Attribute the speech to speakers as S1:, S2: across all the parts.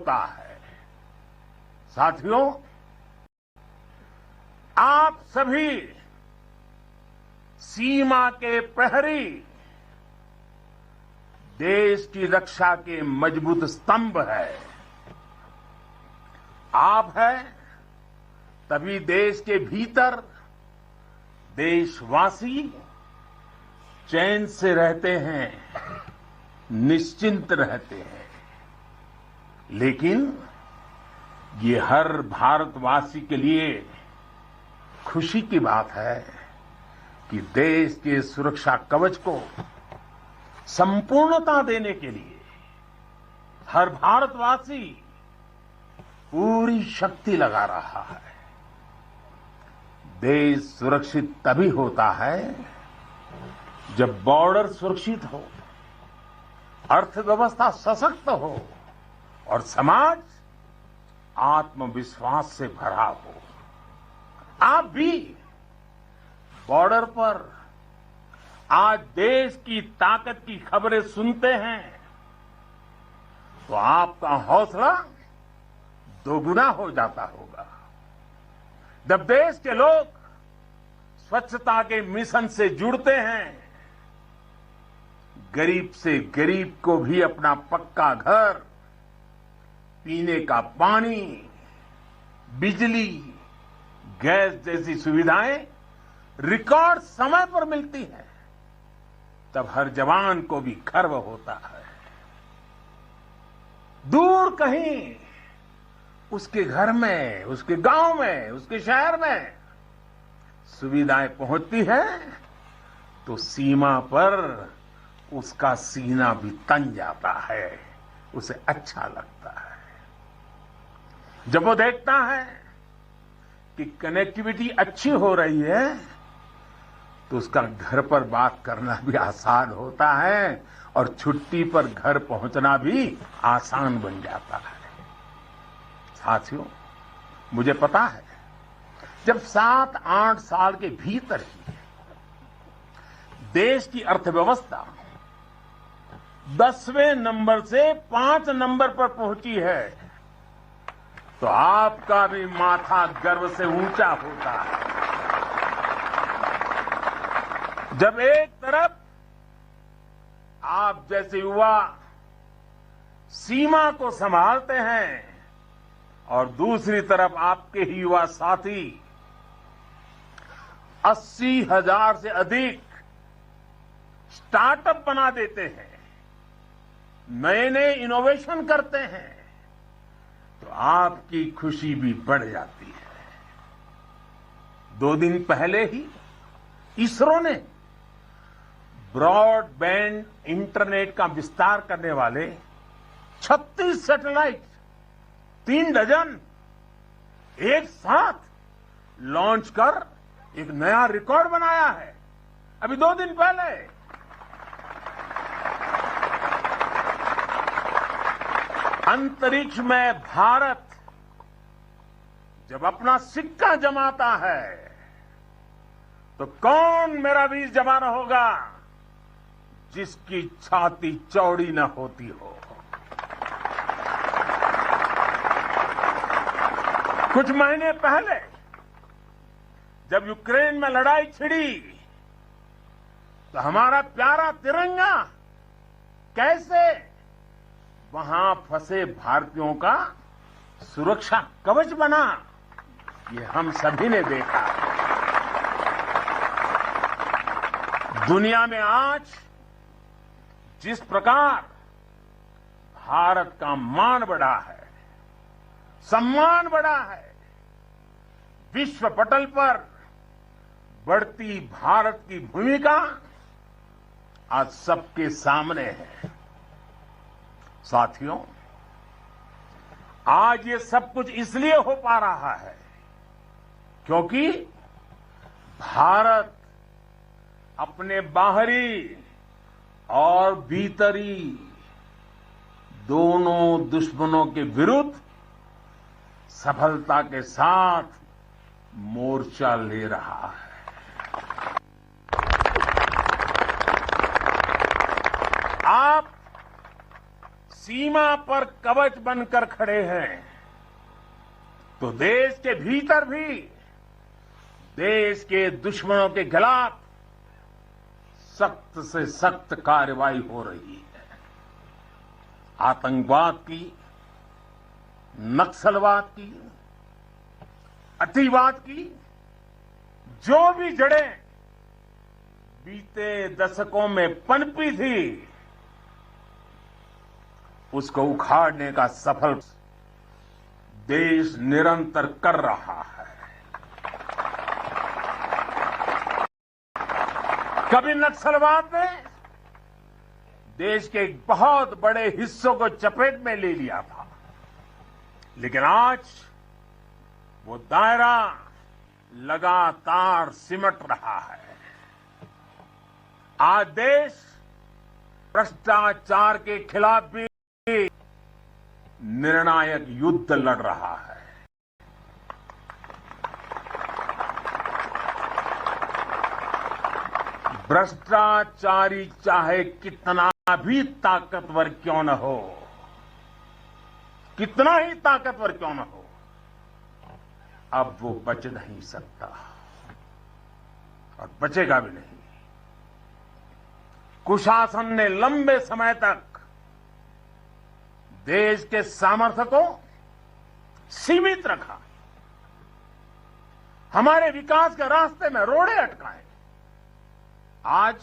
S1: होता है। साथियों, आप सभी सीमा के प्रहरी, देश की रक्षा के मजबूत स्तंभ है। आप हैं, तभी देश के भीतर देशवासी चैन से रहते हैं, निश्चिंत रहते हैं। लेकिन ये हर भारतवासी के लिए खुशी की बात है कि देश के सुरक्षा कवच को संपूर्णता देने के लिए हर भारतवासी पूरी शक्ति लगा रहा है। देश सुरक्षित तभी होता है जब बॉर्डर सुरक्षित हो, अर्थव्यवस्था सशक्त हो और समाज आत्मविश्वास से भरा हो। आप भी बॉर्डर पर आज देश की ताकत की खबरें सुनते हैं तो आपका हौसला दोगुना हो जाता होगा। जब देश के लोग स्वच्छता के मिशन से जुड़ते हैं, गरीब से गरीब को भी अपना पक्का घर, पीने का पानी, बिजली, गैस जैसी सुविधाएं रिकॉर्ड समय पर मिलती हैं, तब हर जवान को भी गर्व होता है। दूर कहीं उसके घर में, उसके गांव में, उसके शहर में सुविधाएं पहुंचती है तो सीमा पर उसका सीना भी तन जाता है, उसे अच्छा लगता है। जब वो देखता है कि कनेक्टिविटी अच्छी हो रही है तो उसका घर पर बात करना भी आसान होता है और छुट्टी पर घर पहुंचना भी आसान बन जाता है। साथियों, मुझे पता है जब 7-8 साल के भीतर ही देश की अर्थव्यवस्था 10वें नंबर से 5 नंबर पर पहुंची है तो आपका भी माथा गर्व से ऊंचा होता है। जब एक तरफ आप जैसे युवा सीमा को संभालते हैं और दूसरी तरफ आपके ही युवा साथी 80,000 से अधिक स्टार्टअप बना देते हैं, नए नए इनोवेशन करते हैं, तो आपकी खुशी भी बढ़ जाती है। 2 दिन पहले ही इसरो ने ब्रॉडबैंड इंटरनेट का विस्तार करने वाले 36 सैटेलाइट, 3 डजन एक साथ लॉन्च कर एक नया रिकॉर्ड बनाया है। अभी 2 दिन पहले अंतरिक्ष में भारत जब अपना सिक्का जमाता है तो कौन मेरा वीर जवान होगा जिसकी छाती चौड़ी न होती हो। कुछ महीने पहले जब यूक्रेन में लड़ाई छिड़ी तो हमारा प्यारा तिरंगा कैसे वहां फंसे भारतीयों का सुरक्षा कवच बना, ये हम सभी ने देखा। दुनिया में आज जिस प्रकार भारत का मान बढ़ा है, सम्मान बढ़ा है, विश्व पटल पर बढ़ती भारत की भूमिका आज सबके सामने है। साथियों, आज ये सब कुछ इसलिए हो पा रहा है क्योंकि भारत अपने बाहरी और भीतरी दोनों दुश्मनों के विरुद्ध सफलता के साथ मोर्चा ले रहा है। आप सीमा पर कवच बनकर खड़े हैं, तो देश के भीतर भी देश के दुश्मनों के खिलाफ सख्त से सख्त कार्रवाई हो रही है। आतंकवाद की, नक्सलवाद की, अतिवाद की जो भी जड़ें बीते दशकों में पनपी थी, उसको उखाड़ने का सफल देश निरंतर कर रहा है। कभी नक्सलवाद ने देश के एक बहुत बड़े हिस्सों को चपेट में ले लिया था, लेकिन आज वो दायरा लगातार सिमट रहा है। आज देश भ्रष्टाचार के खिलाफ भी निर्णायक युद्ध लड़ रहा है। भ्रष्टाचारी चाहे कितना भी ताकतवर क्यों न हो, कितना ही ताकतवर क्यों न हो, अब वो बच नहीं सकता और बचेगा भी नहीं। कुशासन ने लंबे समय तक देश के सामर्थ्य को सीमित रखा, हमारे विकास के रास्ते में रोड़े अटकाए। आज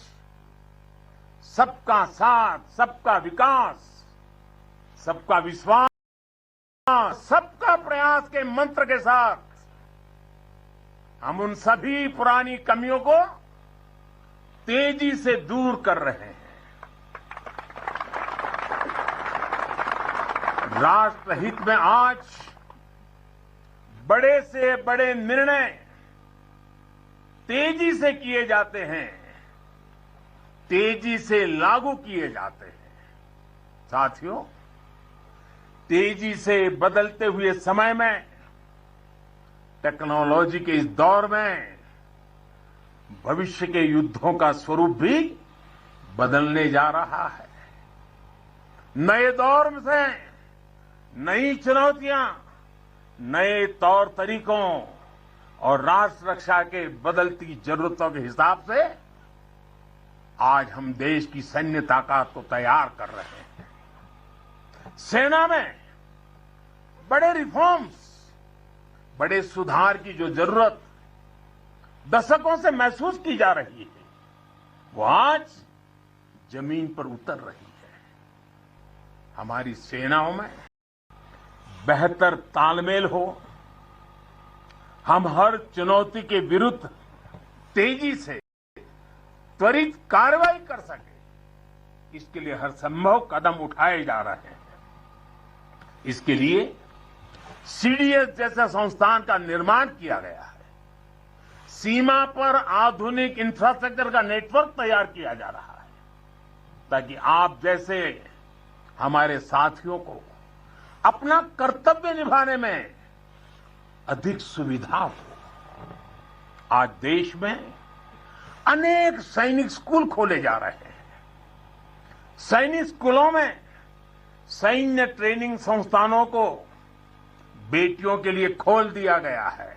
S1: सबका साथ, सबका विकास, सबका विश्वास, सबका प्रयास के मंत्र के साथ हम उन सभी पुरानी कमियों को तेजी से दूर कर रहे हैं। राष्ट्रहित में आज बड़े से बड़े निर्णय तेजी से किए जाते हैं, तेजी से लागू किए जाते हैं। साथियों, तेजी से बदलते हुए समय में, टेक्नोलॉजी के इस दौर में भविष्य के युद्धों का स्वरूप भी बदलने जा रहा है। नए दौर से नई चुनौतियां, नए तौर तरीकों और राष्ट्र रक्षा के बदलती जरूरतों के हिसाब से आज हम देश की सैन्य ताकत को तैयार कर रहे हैं। सेना में बड़े रिफॉर्म्स, बड़े सुधार की जो जरूरत दशकों से महसूस की जा रही है, वो आज जमीन पर उतर रही है। हमारी सेनाओं में बेहतर तालमेल हो, हम हर चुनौती के विरुद्ध तेजी से त्वरित कार्रवाई कर सके, इसके लिए हर संभव कदम उठाए जा रहे हैं। इसके लिए सीडीएस जैसा संस्थान का निर्माण किया गया है। सीमा पर आधुनिक इंफ्रास्ट्रक्चर का नेटवर्क तैयार किया जा रहा है, ताकि आप जैसे हमारे साथियों को अपना कर्तव्य निभाने में अधिक सुविधा हो। आज देश में अनेक सैनिक स्कूल खोले जा रहे हैं। सैनिक स्कूलों में सैन्य ट्रेनिंग संस्थानों को बेटियों के लिए खोल दिया गया है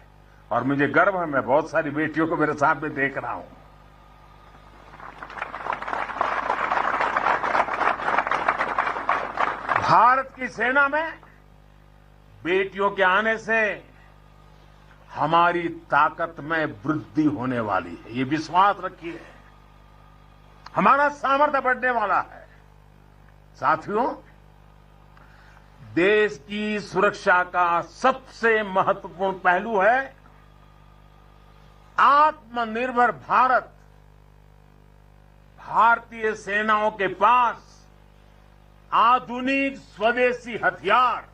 S1: और मुझे गर्व है, मैं बहुत सारी बेटियों को मेरे सामने देख रहा हूं। भारत की सेना में बेटियों के आने से हमारी ताकत में वृद्धि होने वाली है, ये विश्वास रखिए। हमारा सामर्थ्य बढ़ने वाला है। साथियों, देश की सुरक्षा का सबसे महत्वपूर्ण पहलू है आत्मनिर्भर भारत। भारतीय सेनाओं के पास आधुनिक स्वदेशी हथियार,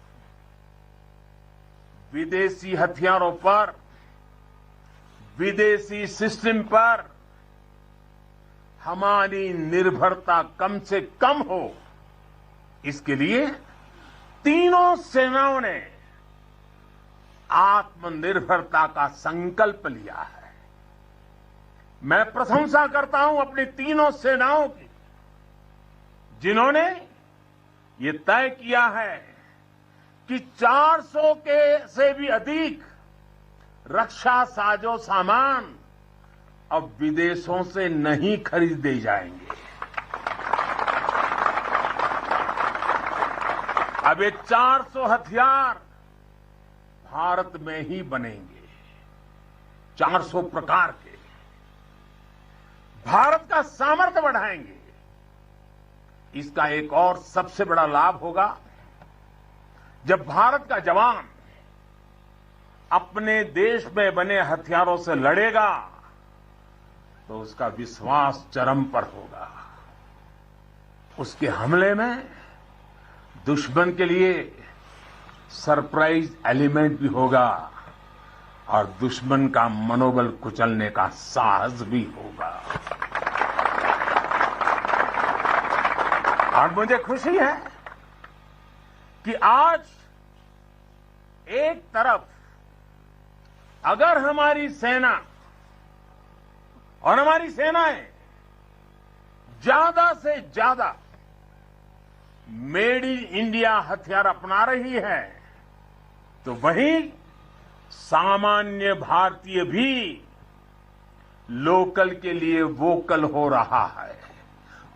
S1: विदेशी हथियारों पर, विदेशी सिस्टम पर हमारी निर्भरता कम से कम हो, इसके लिए तीनों सेनाओं ने आत्मनिर्भरता का संकल्प लिया है। मैं प्रशंसा करता हूं अपनी तीनों सेनाओं की, जिन्होंने ये तय किया है कि 400 के से भी अधिक रक्षा साजो सामान अब विदेशों से नहीं खरीदे जाएंगे। अब ये 400 हथियार भारत में ही बनेंगे, 400 प्रकार के। भारत का सामर्थ्य बढ़ाएंगे। इसका एक और सबसे बड़ा लाभ होगा, जब भारत का जवान अपने देश में बने हथियारों से लड़ेगा तो उसका विश्वास चरम पर होगा। उसके हमले में दुश्मन के लिए सरप्राइज एलिमेंट भी होगा और दुश्मन का मनोबल कुचलने का साहस भी होगा। और मुझे खुशी है कि आज एक तरफ अगर हमारी सेना और हमारी सेनाएं ज्यादा से ज्यादा मेड इन इंडिया हथियार अपना रही है, तो वहीं सामान्य भारतीय भी लोकल के लिए वोकल हो रहा है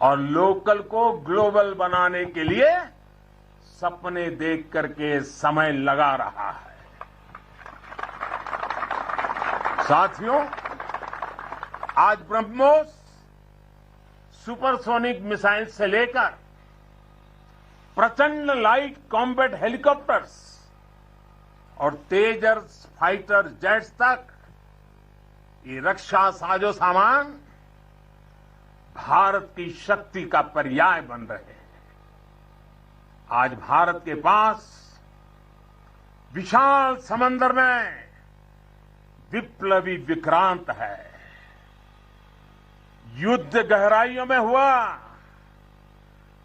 S1: और लोकल को ग्लोबल बनाने के लिए सपने देख करके समय लगा रहा है। साथियों, आज ब्रह्मोस सुपरसोनिक मिसाइल से लेकर प्रचंड लाइट कॉम्बैट हेलीकॉप्टर्स और तेजस फाइटर जेट्स तक ये रक्षा साजो सामान भारत की शक्ति का पर्याय बन रहे हैं। आज भारत के पास विशाल समंदर में विप्लवी विक्रांत है। युद्ध गहराइयों में हुआ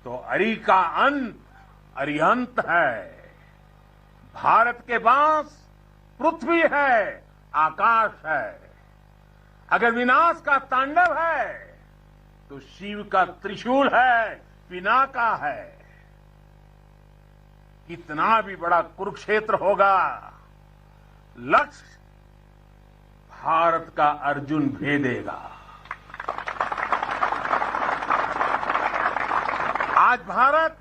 S1: तो अरी का अंत अरिहंत है। भारत के पास पृथ्वी है, आकाश है। अगर विनाश का तांडव है तो शिव का त्रिशूल है, पिनाका है। कितना भी बड़ा कुरुक्षेत्र होगा, लक्ष्य भारत का अर्जुन भेदेगा। आज भारत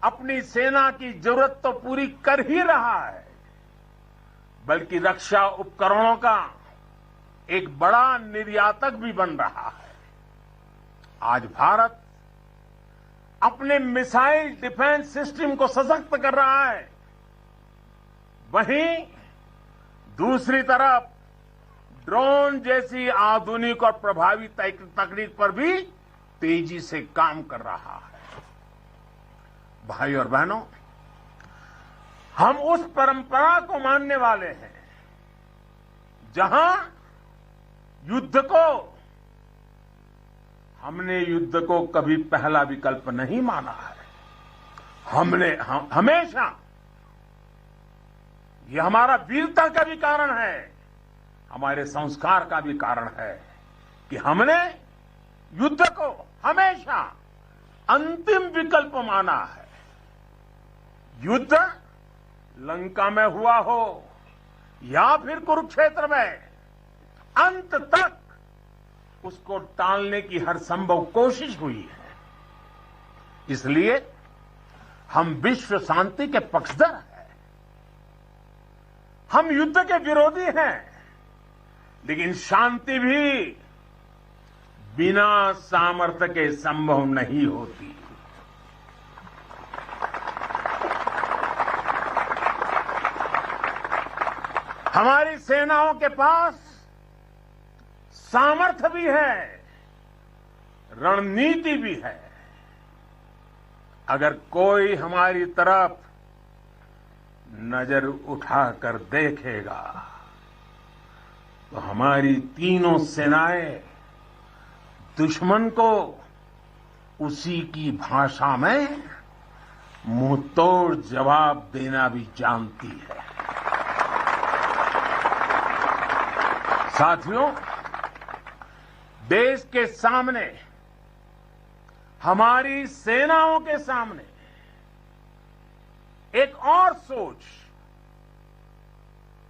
S1: अपनी सेना की जरूरत तो पूरी कर ही रहा है, बल्कि रक्षा उपकरणों का एक बड़ा निर्यातक भी बन रहा है। आज भारत अपने मिसाइल डिफेंस सिस्टम को सशक्त कर रहा है, वहीं दूसरी तरफ ड्रोन जैसी आधुनिक और प्रभावी तकनीक पर भी तेजी से काम कर रहा है। भाई और बहनों, हम उस परंपरा को मानने वाले हैं जहां हमने युद्ध को कभी पहला विकल्प नहीं माना है। हमेशा ये हमारा वीरता का भी कारण है, हमारे संस्कार का भी कारण है कि हमने युद्ध को हमेशा अंतिम विकल्प माना है। युद्ध लंका में हुआ हो या फिर कुरुक्षेत्र में, अंत तक उसको टालने की हर संभव कोशिश हुई है। इसलिए हम विश्व शांति के पक्षधर हैं। हम युद्ध के विरोधी हैं, लेकिन शांति भी बिना सामर्थ्य के संभव नहीं होती। हमारी सेनाओं के पास सामर्थ्य भी है, रणनीति भी है। अगर कोई हमारी तरफ नजर उठाकर देखेगा तो हमारी तीनों सेनाएं दुश्मन को उसी की भाषा में मुंहतोड़ जवाब देना भी जानती है। साथियों, देश के सामने हमारी सेनाओं के सामने एक और सोच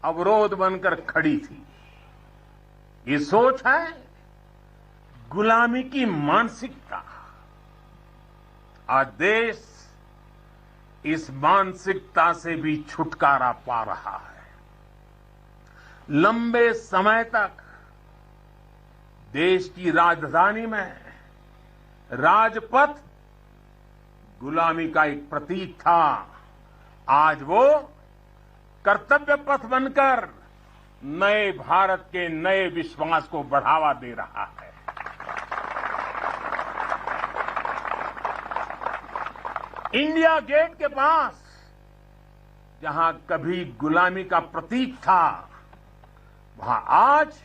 S1: अवरोध बनकर खड़ी थी। ये सोच है गुलामी की मानसिकता। आज देश इस मानसिकता से भी छुटकारा पा रहा है। लंबे समय तक देश की राजधानी में राजपथ गुलामी का एक प्रतीक था। आज वो कर्तव्य पथ बनकर नए भारत के नए विश्वास को बढ़ावा दे रहा है। इंडिया गेट के पास जहां कभी गुलामी का प्रतीक था, वहां आज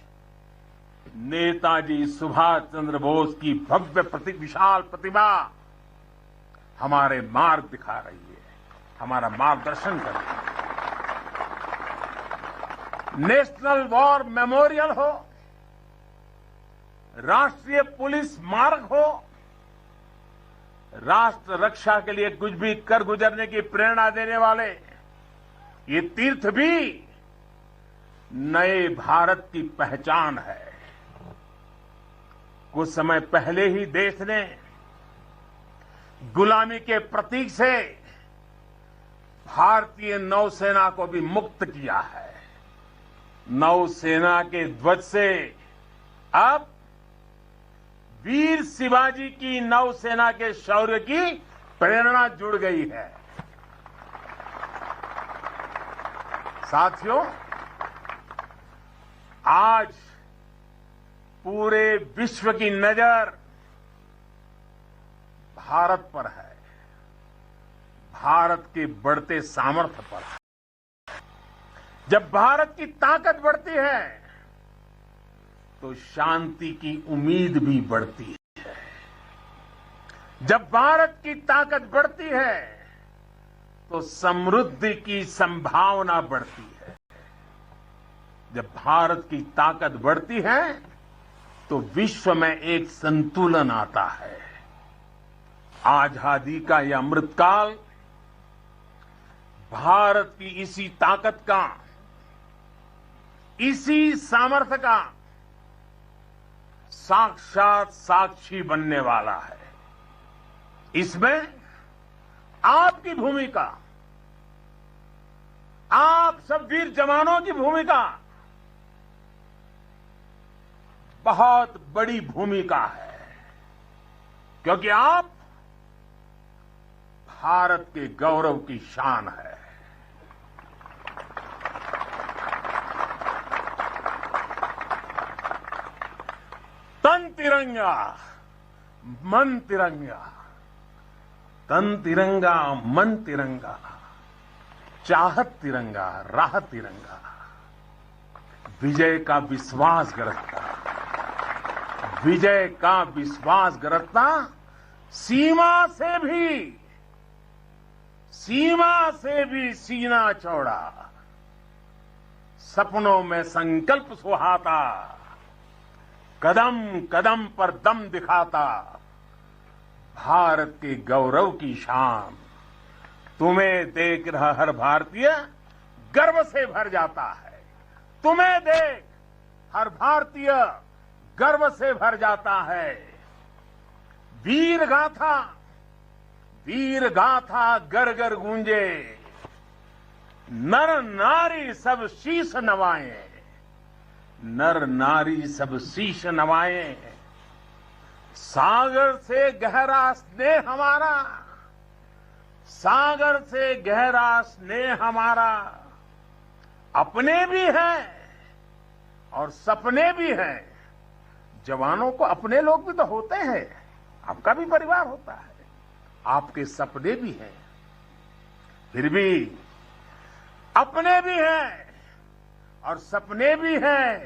S1: नेताजी सुभाष चंद्र बोस की भव्य विशाल प्रतिमा हमारे मार्ग दिखा रही है, हमारा मार्गदर्शन कर रही है। नेशनल वॉर मेमोरियल हो, राष्ट्रीय पुलिस स्मारक हो, राष्ट्र रक्षा के लिए कुछ भी कर गुजरने की प्रेरणा देने वाले ये तीर्थ भी नए भारत की पहचान है। कुछ समय पहले ही देश ने गुलामी के प्रतीक से भारतीय नौसेना को भी मुक्त किया है। नौसेना के ध्वज से अब वीर शिवाजी की नौसेना के शौर्य की प्रेरणा जुड़ गई है। साथियों, आज पूरे विश्व की नजर भारत पर है, भारत के बढ़ते सामर्थ्य पर है। जब भारत की ताकत बढ़ती है तो शांति की उम्मीद भी बढ़ती है। जब भारत की ताकत बढ़ती है तो समृद्धि की संभावना बढ़ती है। जब भारत की ताकत बढ़ती है तो विश्व में एक संतुलन आता है। आजादी का यह अमृतकाल भारत की इसी ताकत का, इसी सामर्थ्य का साक्षात साक्षी बनने वाला है। इसमें आपकी भूमिका, आप सब वीर जवानों की भूमिका बहुत बड़ी भूमिका है, क्योंकि आप भारत के गौरव की शान है। तन तिरंगा मन तिरंगा, तन तिरंगा मन तिरंगा, चाहत तिरंगा राह तिरंगा, विजय का विश्वास गरजता, विजय का विश्वास गरजता, सीमा से भी सीना चौड़ा, सपनों में संकल्प सुहाता, कदम कदम पर दम दिखाता, भारत के गौरव की शान। तुम्हें देख रहा हर भारतीय गर्व से भर जाता है। तुम्हें देख हर भारतीय गर्व से भर जाता है। वीर गाथा गर गर गूंजे, नर नारी सब शीश नवाएं, नर नारी सब शीश नवाएं। सागर से गहरा स्नेह हमारा, सागर से गहरा स्नेह हमारा, अपने भी हैं और सपने भी हैं। जवानों को अपने लोग भी तो होते हैं, आपका भी परिवार होता है, आपके सपने भी हैं, फिर भी अपने भी हैं और सपने भी हैं।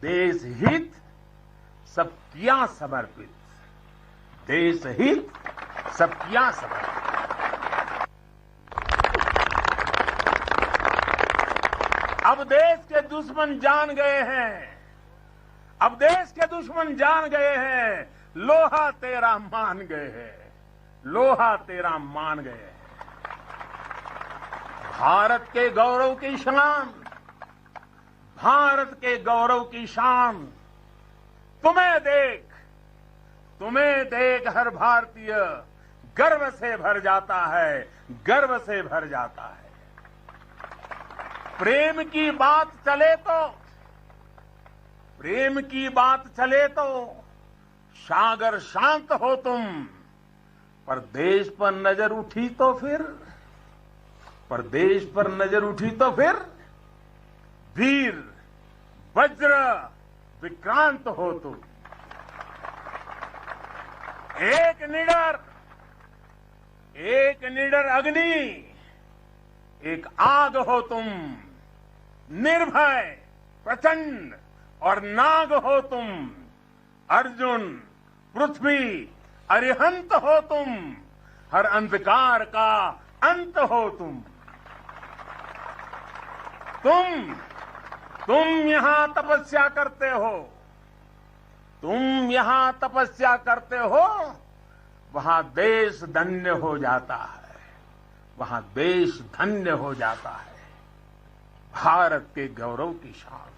S1: देश हित सब किया समर्पित, देश हित सब किया समर्पित। अब देश के दुश्मन जान गए हैं, अब देश के दुश्मन जान गए हैं, लोहा तेरा मान गए हैं, लोहा तेरा मान गए हैं। भारत के गौरव की शान, भारत के गौरव की शान, तुम्हें देख हर भारतीय गर्व से भर जाता है, गर्व से भर जाता है। प्रेम की बात चले तो सागर शांत हो तुम, पर देश पर नजर उठी तो फिर वीर वज्र विक्रांत हो तुम। एक निडर अग्नि, एक आग हो तुम, निर्भय प्रचंड और नाग हो तुम। अर्जुन पृथ्वी अरिहंत हो तुम, हर अंधकार का अंत हो तुम। तुम यहां तपस्या करते हो, वहां देश धन्य हो जाता है, वहां देश धन्य हो जाता है। भारत के गौरव की शान,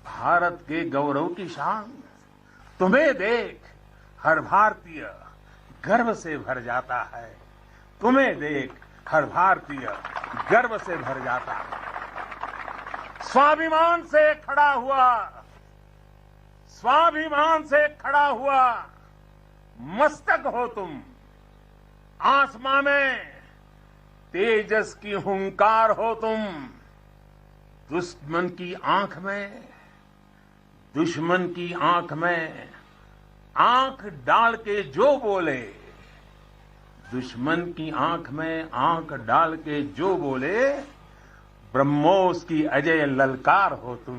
S1: भारत के गौरव की शान, तुम्हें देख हर भारतीय गर्व से भर जाता है, तुम्हें देख हर भारतीय गर्व से भर जाता है। स्वाभिमान से खड़ा हुआ मस्तक हो तुम। आसमां में तेजस की हुंकार हो तुम। दुश्मन की आंख में आंख डाल के जो बोले, दुश्मन की आंख में आंख डाल के जो बोले, ब्रह्मोस की अजय ललकार हो तुम,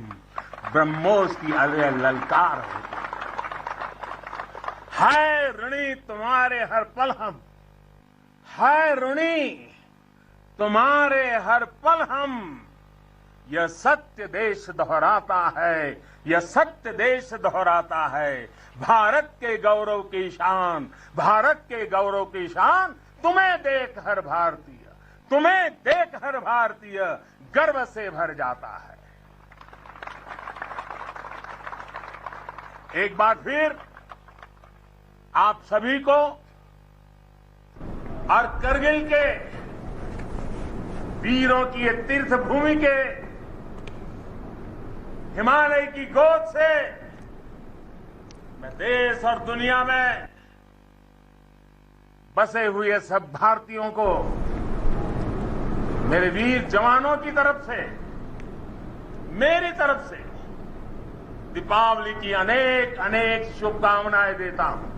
S1: ब्रह्मोस की अजय ललकार हो तुम। है ऋणी तुम्हारे हर पल हम, है ऋणी तुम्हारे हर पल हम। यह सत्य देश दोहराता है, यह सत्य देश दोहराता है। भारत के गौरव की शान, भारत के गौरव की शान, तुम्हें देख हर भारतीय गर्व से भर जाता है। एक बार फिर आप सभी को और करगिल के वीरों की ये तीर्थ भूमि के हिमालय की गोद से मैं देश और दुनिया में बसे हुए सब भारतीयों को, मेरे वीर जवानों की तरफ से, मेरी तरफ से दीपावली की अनेक अनेक शुभकामनाएं देता हूं।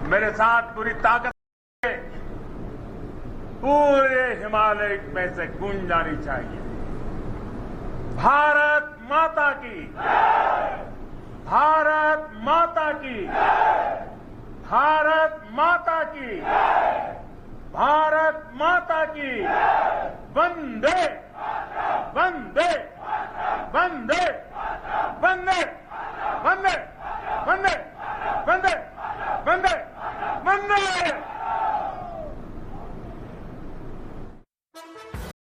S1: मेरे साथ पूरी ताकत पूरे हिमालय में से गूंज जानी चाहिए। भारत माता की, भारत माता की, भारत माता की, भारत माता की। वंदे वंदे वंदे वंदे वंदे वंदे वंदे वंदे वंदे